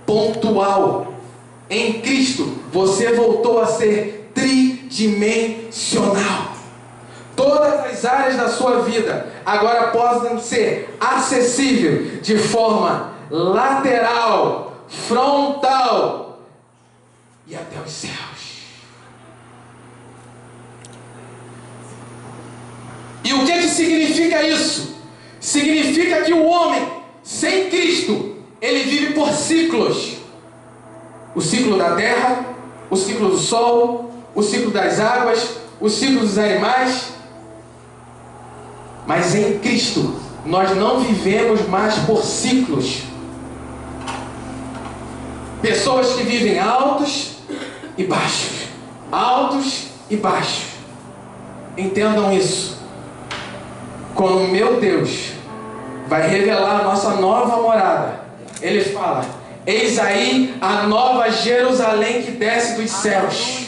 pontual. Em Cristo, você voltou a ser tridimensional. Todas as áreas da sua vida agora podem ser acessíveis de forma lateral, frontal e até os céus. E o que significa isso? Significa que o homem sem Cristo, ele vive por ciclos. O ciclo da terra, o ciclo do sol, o ciclo das águas, o ciclo dos animais. Mas em Cristo, nós não vivemos mais por ciclos. Pessoas que vivem altos e baixos. Altos e baixos. Entendam isso. Quando meu Deus vai revelar a nossa nova morada, Ele fala: eis aí a nova Jerusalém que desce dos céus.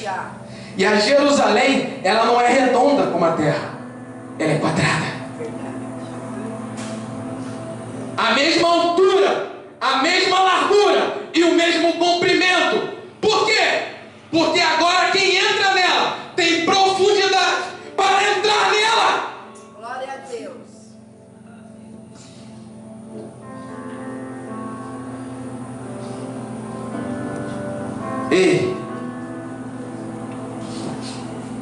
E a Jerusalém, ela não é redonda como a terra, ela é quadrada. A mesma altura, a mesma largura e o mesmo comprimento. Por quê? Porque agora quem entra nela tem profundidade para entrar nela. Glória a Deus. Ei,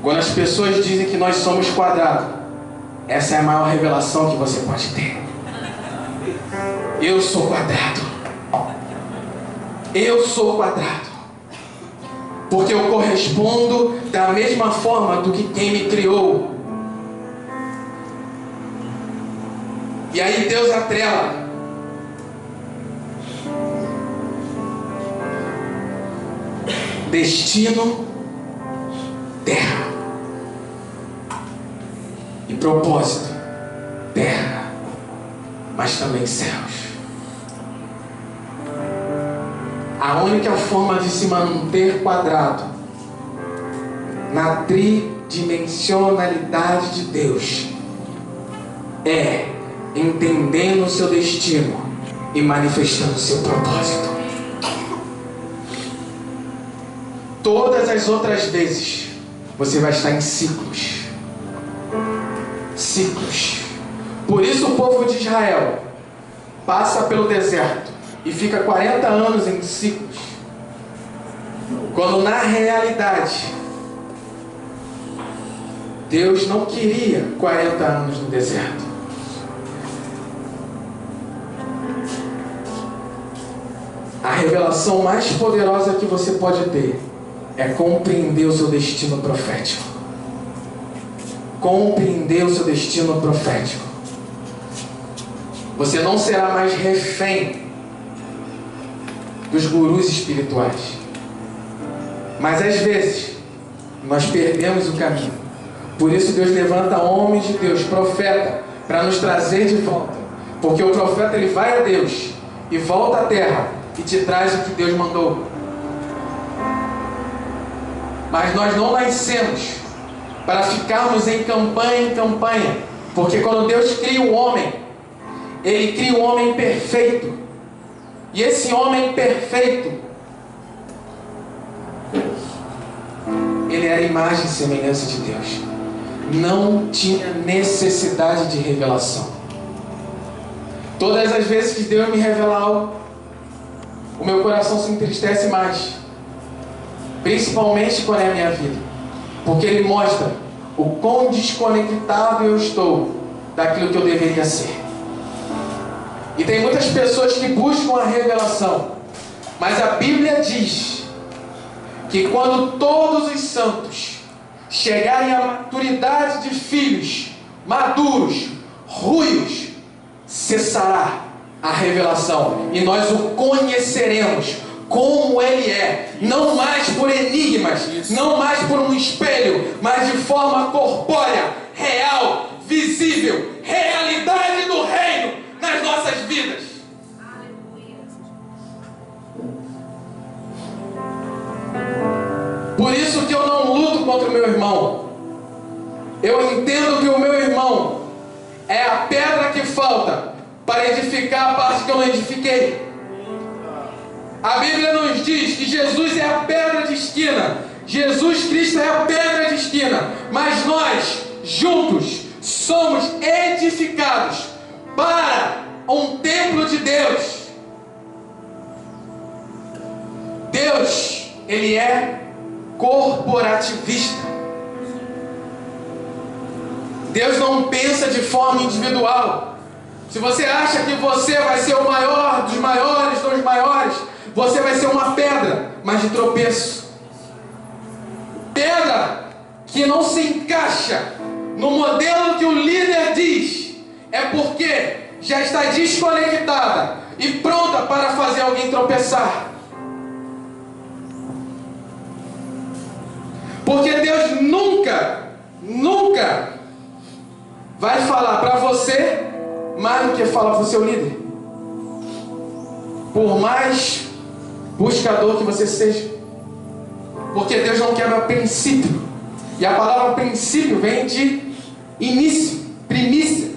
quando as pessoas dizem que nós somos quadrados, essa é a maior revelação que você pode ter. Eu sou quadrado. Eu sou quadrado. Porque eu correspondo da mesma forma do que quem me criou. E aí Deus atrela. Destino, terra. E propósito, terra. Mas também céus. A única forma de se manter quadrado na tridimensionalidade de Deus é entendendo o seu destino e manifestando o seu propósito. Todas as outras vezes você vai estar em ciclos. Ciclos. Por isso o povo de Israel passa pelo deserto e fica 40 anos em ciclos, quando na realidade Deus não queria 40 anos no deserto. A revelação mais poderosa que você pode ter é compreender o seu destino profético. Compreender o seu destino profético. Você não será mais refém dos gurus espirituais. Mas às vezes nós perdemos o caminho. Por isso Deus levanta homens de Deus, profeta, para nos trazer de volta. Porque o profeta, ele vai a Deus e volta à terra e te traz o que Deus mandou. Mas nós não nascemos para ficarmos em campanha, porque quando Deus cria o homem, Ele cria um homem perfeito. E esse homem perfeito, ele era a imagem e semelhança de Deus. Não tinha necessidade de revelação. Todas as vezes que Deus me revela algo, o meu coração se entristece mais. Principalmente quando é a minha vida. Porque Ele mostra o quão desconectado eu estou daquilo que eu deveria ser. E tem muitas pessoas que buscam a revelação. Mas a Bíblia diz que quando todos os santos chegarem à maturidade de filhos maduros, ruios, cessará a revelação. E nós o conheceremos como Ele é. Não mais por enigmas, não mais por um espelho, mas de forma corpórea, real, visível, realidade do reino nas nossas vidas. Por isso que eu não luto contra o meu irmão. Eu entendo que o meu irmão é a pedra que falta para edificar a parte que eu não edifiquei. A Bíblia nos diz que Jesus é a pedra de esquina. Jesus Cristo é a pedra de esquina. Mas nós, juntos, somos edificados para um templo de Deus. Deus, Ele é corporativista. Deus não pensa de forma individual. Se você acha que você vai ser o maior dos maiores, você vai ser uma pedra, mas de tropeço. Pedra que não se encaixa no modelo que o líder diz, é porque já está desconectada e pronta para fazer alguém tropeçar. Porque Deus nunca vai falar para você mais do que fala para o seu líder. Por mais buscador que você seja. Porque Deus não quebra princípio. E a palavra princípio vem de início, primícia.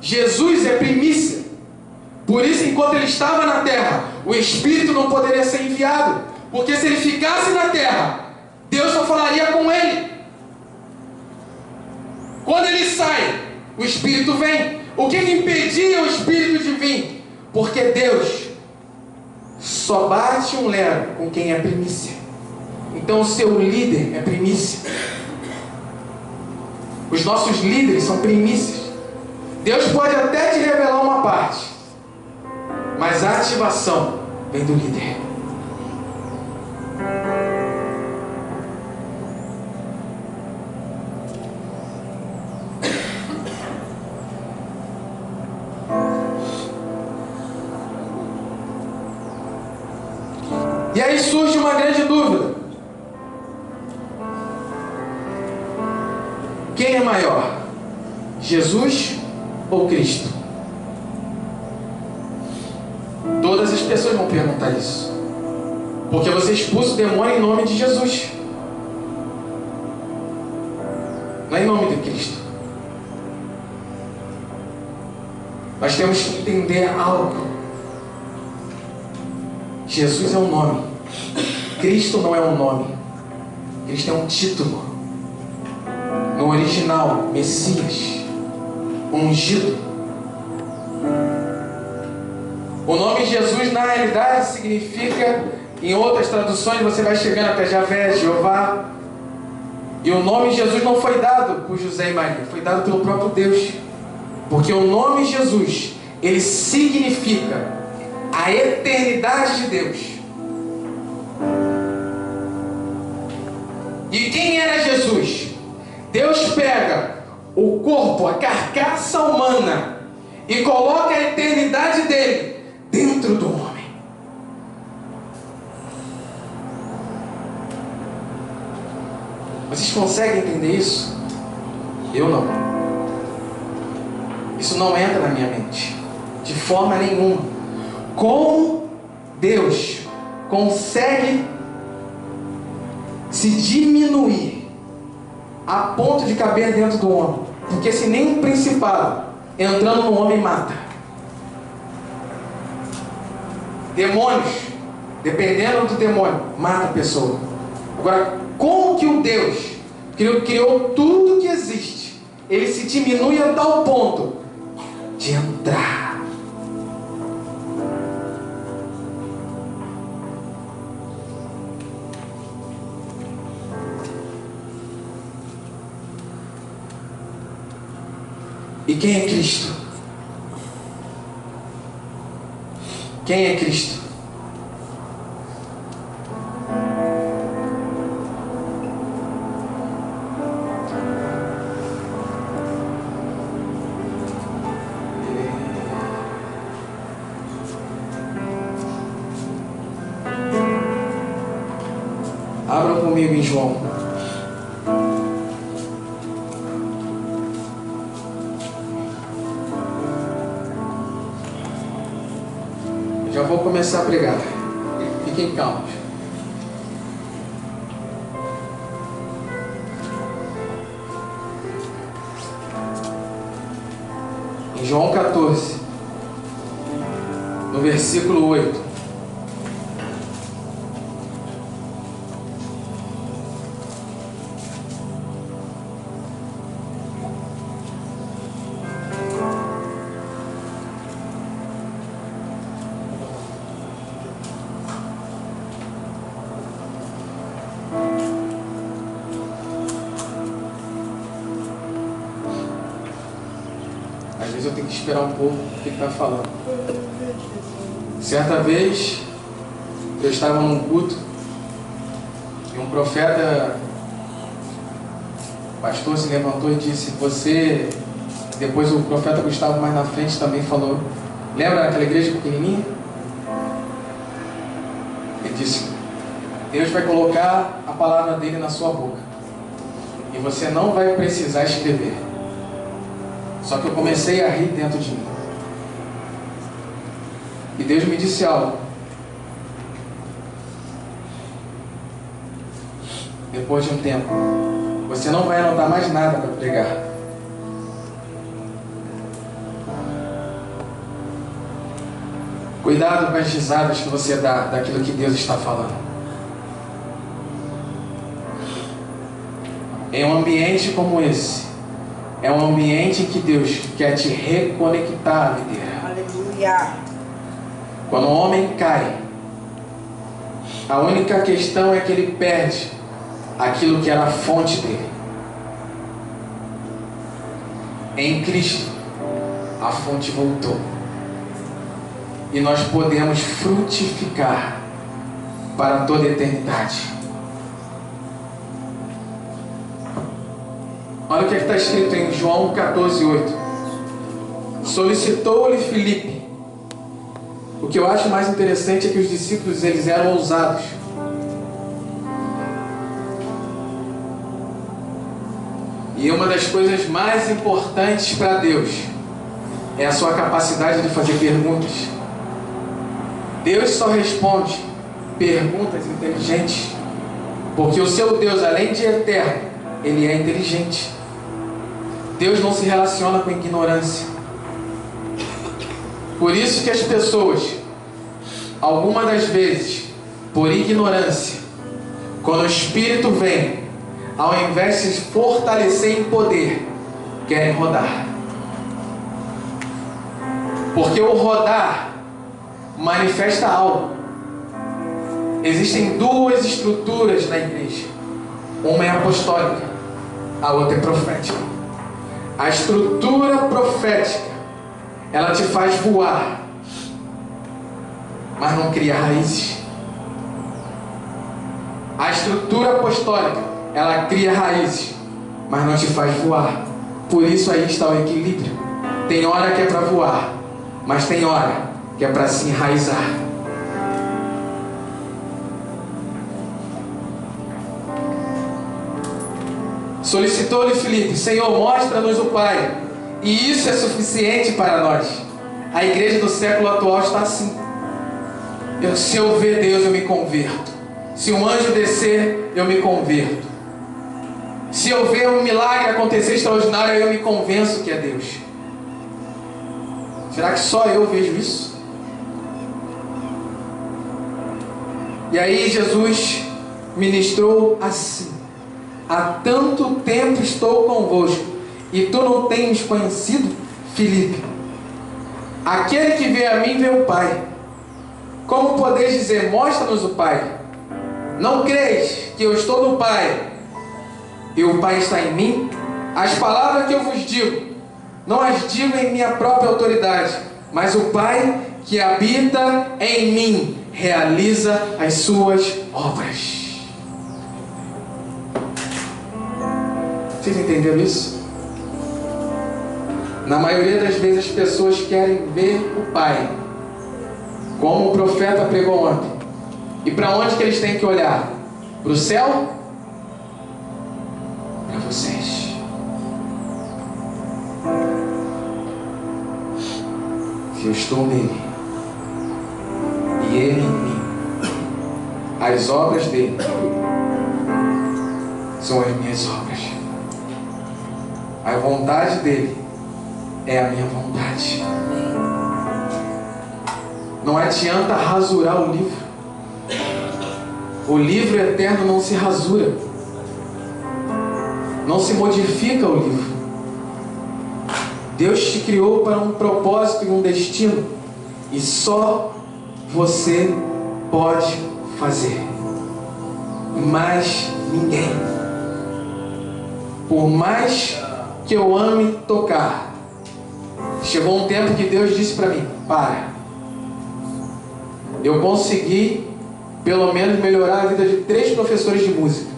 Jesus é primícia. Por isso, enquanto Ele estava na terra, o Espírito não poderia ser enviado. Porque se Ele ficasse na terra, Deus só falaria com Ele. Quando Ele sai, o Espírito vem. O que impedia o Espírito de vir? Porque Deus só bate um lero com quem é primícia. Então o seu líder é primícia. Os nossos líderes são primícias. Deus pode até te revelar uma parte, mas a ativação vem do líder. E aí surge uma grande dúvida: quem é maior, Jesus ou Cristo? Todas as pessoas vão perguntar isso, porque você expulsa o demônio em nome de Jesus, não é em nome de Cristo. Nós temos que entender algo. Jesus é um nome, Cristo não é um nome. Cristo é um título. No original, Messias, ungido. O nome Jesus na realidade significa, em outras traduções você vai chegando até Javé, Jeová. E o nome Jesus não foi dado por José e Maria, foi dado pelo próprio Deus. Porque o nome Jesus, ele significa a eternidade de Deus. E quem era Jesus? Deus pega o corpo, a carcaça humana, e coloca a eternidade dele dentro do homem. Vocês conseguem entender isso? Eu não. Isso não entra na minha mente de forma nenhuma. Como Deus consegue se diminuir a ponto de caber dentro do homem? Porque se nem um principado entrando no homem mata. Demônios, dependendo do demônio, mata a pessoa. Agora, como que o Deus criou tudo que existe, ele se diminui a tal ponto de entrar? E quem é Cristo? Quem é Cristo? Abram comigo em João. Já vou começar a pregar. Fiquem calmos. Em João 14, no versículo 8. vezes eu tenho que esperar um pouco o que ele está falando. Certa vez, eu estava num culto e um profeta, o pastor se levantou e disse: você... Depois o profeta Gustavo mais na frente também falou: lembra daquela igreja pequenininha? Ele disse: Deus vai colocar a palavra dele na sua boca e você não vai precisar escrever. Só que eu comecei a rir dentro de mim. E Deus me disse algo. Depois de um tempo, você não vai anotar mais nada para pregar. Cuidado com as risadas que você dá daquilo que Deus está falando. Em um ambiente como esse, é um ambiente em que Deus quer te reconectar à videira. Aleluia. Quando o homem cai, a única questão é que ele perde aquilo que era a fonte dele. Em Cristo, a fonte voltou. E nós podemos frutificar para toda a eternidade. Olha o que está escrito em João 14:8. Solicitou-lhe Filipe. O que eu acho mais interessante é que os discípulos, eles eram ousados. E uma das coisas mais importantes para Deus é a sua capacidade de fazer perguntas. Deus só responde perguntas inteligentes, porque o seu Deus, além de eterno, ele é inteligente. Deus não se relaciona com ignorância. Por isso que as pessoas, algumas das vezes, por ignorância, quando o Espírito vem, ao invés de se fortalecer em poder, querem rodar. Porque o rodar manifesta algo. Existem duas estruturas na igreja. Uma é apostólica, a outra é profética. A estrutura profética, ela te faz voar, mas não cria raízes. A estrutura apostólica, ela cria raízes, mas não te faz voar. Por isso aí está o equilíbrio. Tem hora que é para voar, mas tem hora que é para se enraizar. Solicitou-lhe Filipe: Senhor, mostra-nos o Pai, e isso é suficiente para nós. A igreja do século atual está assim. Se eu ver Deus, eu me converto. Se um anjo descer, eu me converto. Se eu ver um milagre acontecer extraordinário, eu me convenço que é Deus. Será que só eu vejo isso? E aí Jesus ministrou assim: há tanto tempo estou convosco, e tu não tens conhecido, Filipe? Aquele que vê a mim vê o Pai. Como podeis dizer, mostra-nos o Pai? Não creis que eu estou no Pai e o Pai está em mim? As palavras que eu vos digo, não as digo em minha própria autoridade, mas o Pai que habita em mim realiza as suas obras. Vocês entenderam isso? Na maioria das vezes as pessoas querem ver o Pai, como o profeta pregou ontem. E para onde que eles têm que olhar? Para o céu? Para vocês. Se eu estou nele e ele em mim, as obras dele são as minhas obras. A vontade dele é a minha vontade. Não adianta rasurar o livro. O livro eterno não se rasura. Não se modifica o livro. Deus te criou para um propósito e um destino. E só você pode fazer. Mas ninguém. Por mais que eu ame tocar, Chegou um tempo que Deus disse para mim: para. Eu consegui pelo menos melhorar a vida de 3 professores de música,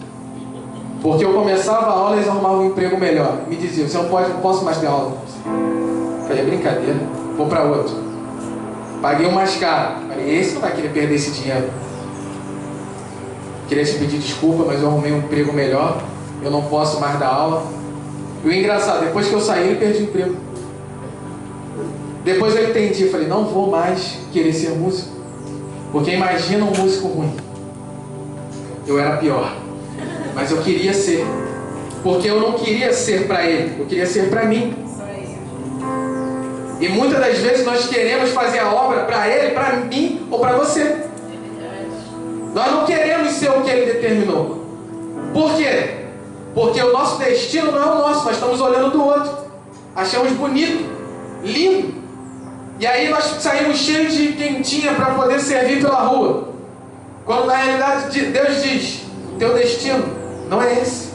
porque eu começava a aula e eles arrumavam um emprego melhor. Me diziam: você não posso mais ter aula. Eu falei: é brincadeira, vou para outro. Paguei um mais caro. Falei: esse não vai querer perder esse dinheiro. Queria te pedir desculpa, mas eu arrumei um emprego melhor, eu não posso mais dar aula. E o engraçado, depois que eu saí, ele perdeu o emprego. Depois eu entendi, falei: não vou mais querer ser músico, porque imagina um músico ruim. Eu era pior, mas eu queria ser, porque eu não queria ser para ele, eu queria ser para mim. E muitas das vezes nós queremos fazer a obra para ele, para mim ou para você. Nós não queremos ser o que ele determinou. Por quê? Porque o nosso destino não é o nosso, nós estamos olhando do outro, achamos bonito, lindo, e aí nós saímos cheios de quentinha para poder servir pela rua, quando na realidade Deus diz: teu destino não é esse,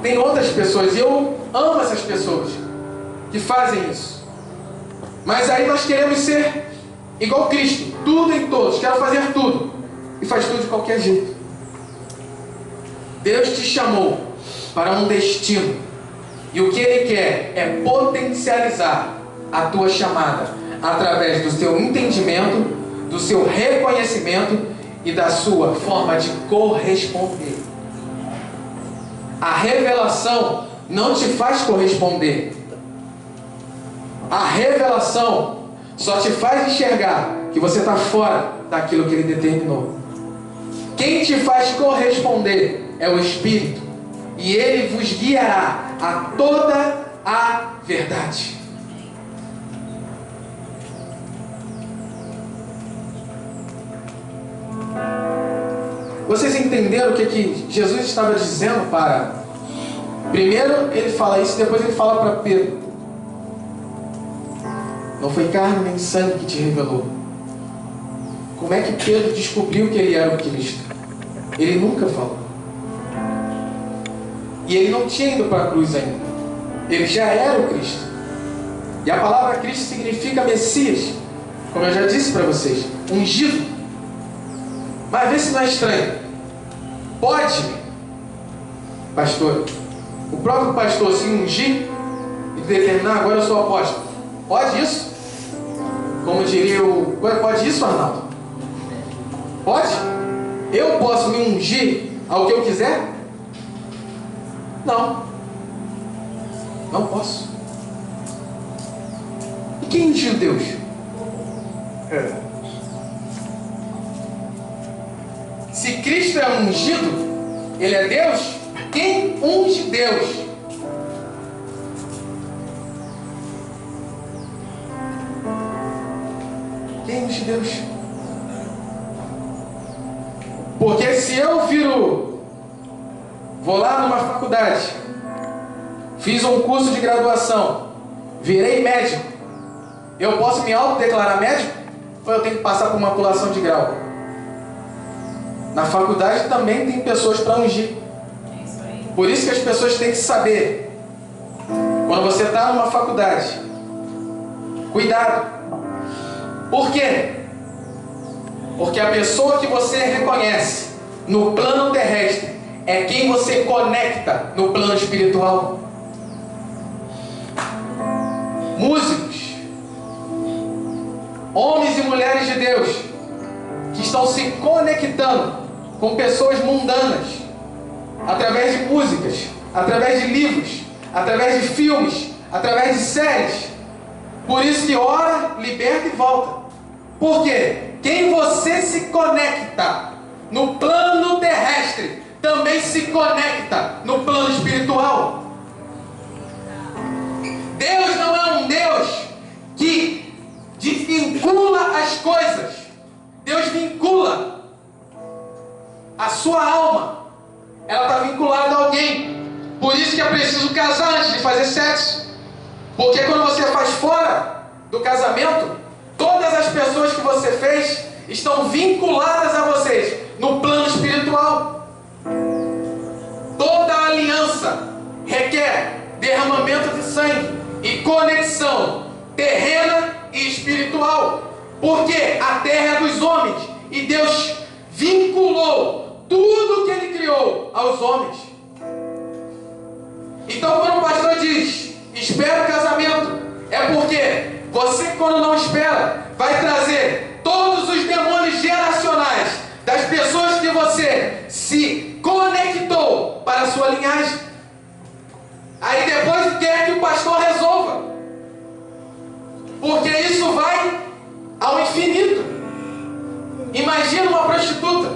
tem outras pessoas, e eu amo essas pessoas que fazem isso. Mas aí nós queremos ser igual Cristo, tudo em todos, quero fazer tudo, e faz tudo de qualquer jeito. Deus te chamou para um destino, e o que Ele quer é potencializar a tua chamada através do seu entendimento, do seu reconhecimento e da sua forma de corresponder. A revelação não te faz corresponder. A revelação só te faz enxergar que você está fora daquilo que Ele determinou. Quem te faz corresponder é o Espírito, e Ele vos guiará a toda a verdade. Vocês entenderam o que Jesus estava dizendo para... Primeiro ele fala isso, depois ele fala para Pedro: não foi carne nem sangue que te revelou. Como é que Pedro descobriu que ele era o Cristo? Ele nunca falou. E ele não tinha ido para a cruz ainda. Ele já era o Cristo. E a palavra Cristo significa Messias, como eu já disse para vocês, ungido. Mas vê se não é estranho. Pode, pastor, o próprio pastor se ungir e determinar: agora eu sou apóstolo. Pode isso? Como diria o... Pode isso, Arnaldo? Pode? Eu posso me ungir ao que eu quiser? Não. Não posso. E quem ungiu Deus? Se Cristo é ungido, Ele é Deus, quem unge Deus? Quem unge Deus? Porque se eu vou lá numa faculdade, fiz um curso de graduação, virei médico, eu posso me autodeclarar médico? Ou eu tenho que passar por uma colação de grau? Na faculdade também tem pessoas para ungir. Por isso que as pessoas têm que saber, quando você está numa faculdade, cuidado. Por quê? Porque a pessoa que você reconhece no plano terrestre é quem você conecta no plano espiritual. Músicos, homens e mulheres de Deus, que estão se conectando com pessoas mundanas, através de músicas, através de livros, através de filmes, através de séries. Por isso que ora, liberta e volta. Por quê? Quem você se conecta no plano terrestre também se conecta no plano espiritual. Deus não é um Deus que desvincula as coisas. Deus vincula a sua alma. Ela está vinculada a alguém. Por isso que é preciso casar antes de fazer sexo. Porque quando você faz fora do casamento, todas as pessoas que você fez estão vinculadas a vocês no plano espiritual. Toda aliança requer derramamento de sangue e conexão terrena e espiritual. Porque a terra é dos homens e Deus vinculou tudo que Ele criou aos homens. Então, quando o pastor diz, espera o casamento, é porque você, quando não espera, vai trazer todos os demônios geracionais das pessoas que você se conectou para a sua linhagem. Aí depois quer que o pastor resolva, porque isso vai ao infinito. Imagina uma prostituta,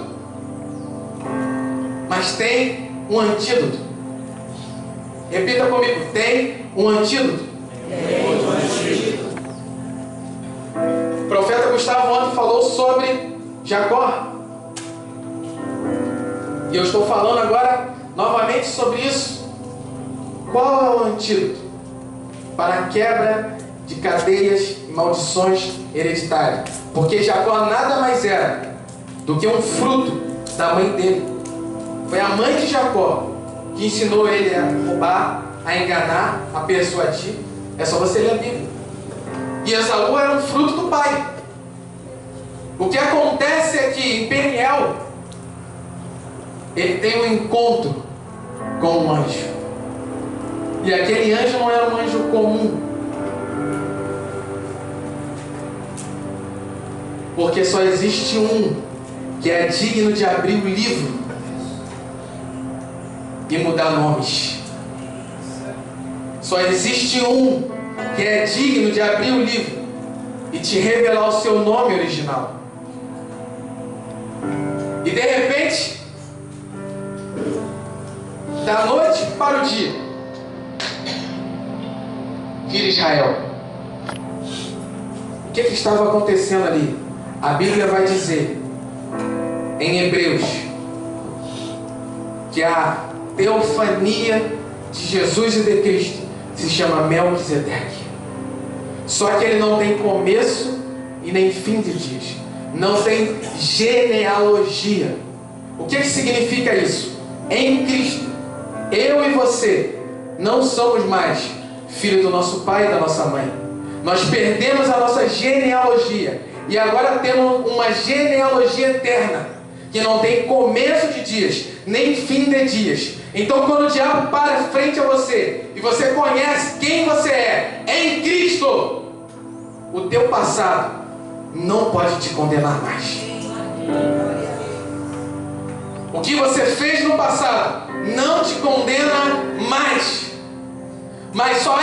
mas tem um antídoto. Repita comigo: tem um antídoto. O profeta Gustavo ontem falou sobre Jacó, e eu estou falando agora novamente sobre isso. Qual é o antídoto para a quebra de cadeias e maldições hereditárias? Porque Jacó nada mais era do que um fruto da mãe dele. Foi a mãe de Jacó que ensinou ele a roubar, a enganar, a persuadir. É só você ler a Bíblia. E Esaú era um fruto do pai. O que acontece é que em Peniel ele tem um encontro com um anjo. E aquele anjo não era um anjo comum, porque só existe um que é digno de abrir o livro e mudar nomes. Só existe um que é digno de abrir o livro e te revelar o seu nome original. E de repente, da noite para o dia, vira Israel. O que estava acontecendo ali? A Bíblia vai dizer em Hebreus que a teofania de Jesus e de Cristo se chama Melquisedeque. Só que ele não tem começo e nem fim de dias. Não tem genealogia. O que significa isso? Em Cristo, eu e você não somos mais filho do nosso pai e da nossa mãe. Nós perdemos a nossa genealogia e agora temos uma genealogia eterna, que não tem começo de dias, nem fim de dias. Então, quando o diabo para frente a você e você conhece quem você é em Cristo, o teu passado não pode te condenar mais. O que você fez no passado não te condena mais. Mas só